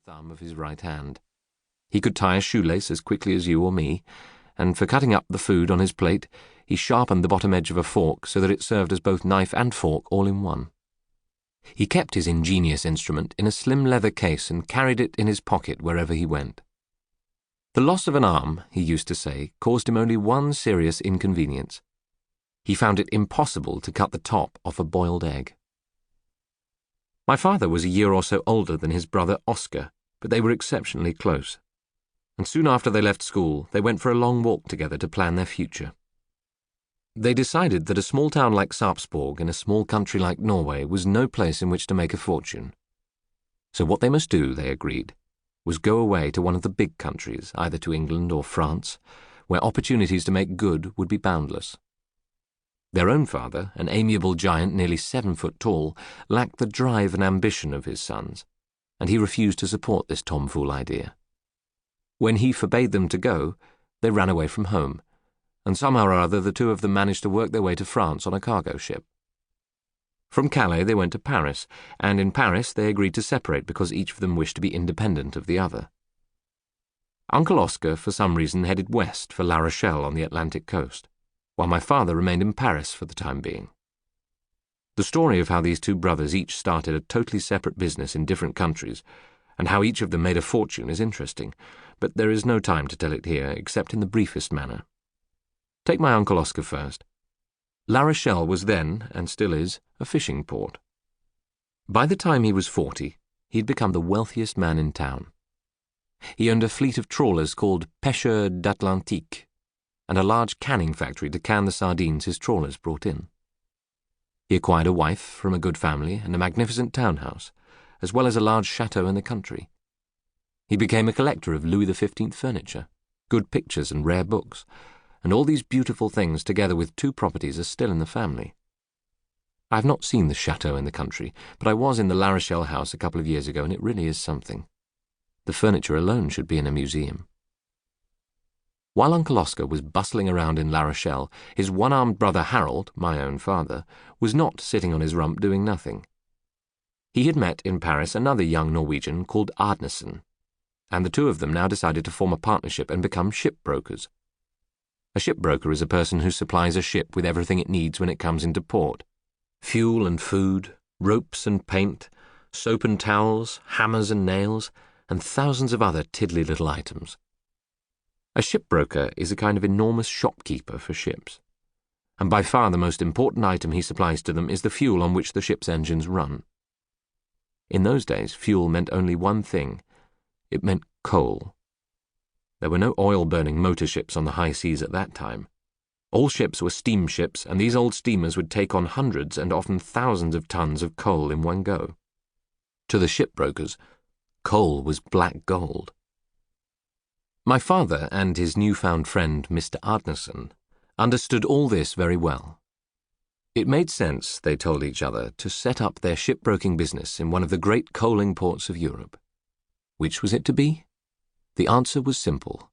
thumb of his right hand. He could tie a shoelace as quickly as you or me, and for cutting up the food on his plate, he sharpened the bottom edge of a fork so that it served as both knife and fork all in one. He kept his ingenious instrument in a slim leather case and carried it in his pocket wherever he went. The loss of an arm, he used to say, caused him only one serious inconvenience. He found it impossible to cut the top off a boiled egg. My father was a year or so older than his brother Oscar, but they were exceptionally close. And soon after they left school, they went for a long walk together to plan their future. They decided that a small town like Sarpsborg in a small country like Norway was no place in which to make a fortune. So what they must do, they agreed, was go away to one of the big countries, either to England or France, where opportunities to make good would be boundless. Their own father, an amiable giant nearly 7 foot tall, lacked the drive and ambition of his sons, and he refused to support this tomfool idea. When he forbade them to go, they ran away from home, and somehow or other the two of them managed to work their way to France on a cargo ship. From Calais they went to Paris, and in Paris they agreed to separate because each of them wished to be independent of the other. Uncle Oscar, for some reason, headed west for La Rochelle on the Atlantic coast, while my father remained in Paris for the time being. The story of how these two brothers each started a totally separate business in different countries, and how each of them made a fortune is interesting, but there is no time to tell it here except in the briefest manner. Take my Uncle Oscar first. La Rochelle was then, and still is, a fishing port. By the time he was 40, he had become the wealthiest man in town. He owned a fleet of trawlers called Pêcheurs d'Atlantique, and a large canning factory to can the sardines his trawlers brought in. He acquired a wife from a good family and a magnificent townhouse, as well as a large chateau in the country. He became a collector of Louis XV furniture, good pictures and rare books, and all these beautiful things together with 2 properties are still in the family. I have not seen the chateau in the country, but I was in the La Rochelle house a couple of years ago, and it really is something. The furniture alone should be in a museum. While Uncle Oscar was bustling around in La Rochelle, his one-armed brother Harold, my own father, was not sitting on his rump doing nothing. He had met in Paris another young Norwegian called Arnesen, and the two of them now decided to form a partnership and become shipbrokers. A shipbroker is a person who supplies a ship with everything it needs when it comes into port: fuel and food, ropes and paint, soap and towels, hammers and nails, and thousands of other tiddly little items. A shipbroker is a kind of enormous shopkeeper for ships, and by far the most important item he supplies to them is the fuel on which the ship's engines run. In those days, fuel meant only one thing. It meant coal. There were no oil-burning motor ships on the high seas at that time. All ships were steamships, and these old steamers would take on hundreds and often thousands of tons of coal in one go. To the shipbrokers, coal was black gold. My father and his newfound friend, Mr. Arnesen, understood all this very well. It made sense, they told each other, to set up their shipbroking business in one of the great coaling ports of Europe. Which was it to be? The answer was simple.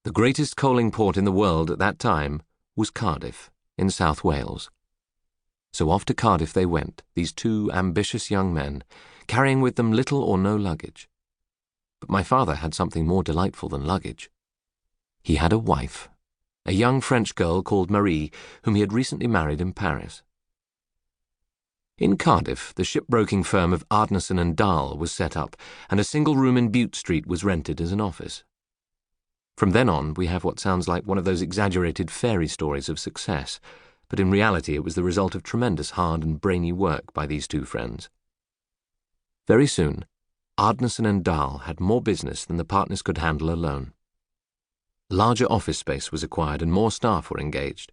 The greatest coaling port in the world at that time was Cardiff, in South Wales. So off to Cardiff they went, these 2 ambitious young men, carrying with them little or no luggage. But my father had something more delightful than luggage. He had a wife, a young French girl called Marie, whom he had recently married in Paris. In Cardiff, the shipbroking firm of Arnesen and Dahls was set up, and a single room in Bute Street was rented as an office. From then on, we have what sounds like one of those exaggerated fairy stories of success, but in reality it was the result of tremendous hard and brainy work by these 2 friends. Very soon, Arnesen and Dahls had more business than the partners could handle alone. Larger office space was acquired and more staff were engaged.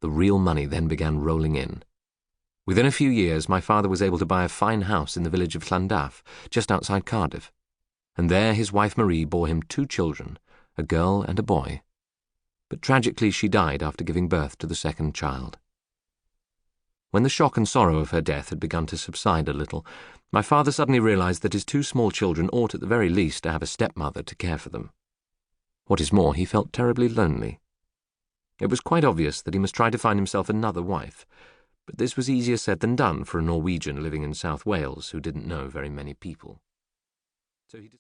The real money then began rolling in. Within a few years, my father was able to buy a fine house in the village of Llandaff, just outside Cardiff, and there his wife Marie bore him 2 children, a girl and a boy. But tragically she died after giving birth to the second child. When the shock and sorrow of her death had begun to subside a little, my father suddenly realized that his 2 small children ought at the very least to have a stepmother to care for them. What is more, he felt terribly lonely. It was quite obvious that he must try to find himself another wife, but this was easier said than done for a Norwegian living in South Wales who didn't know very many people. So he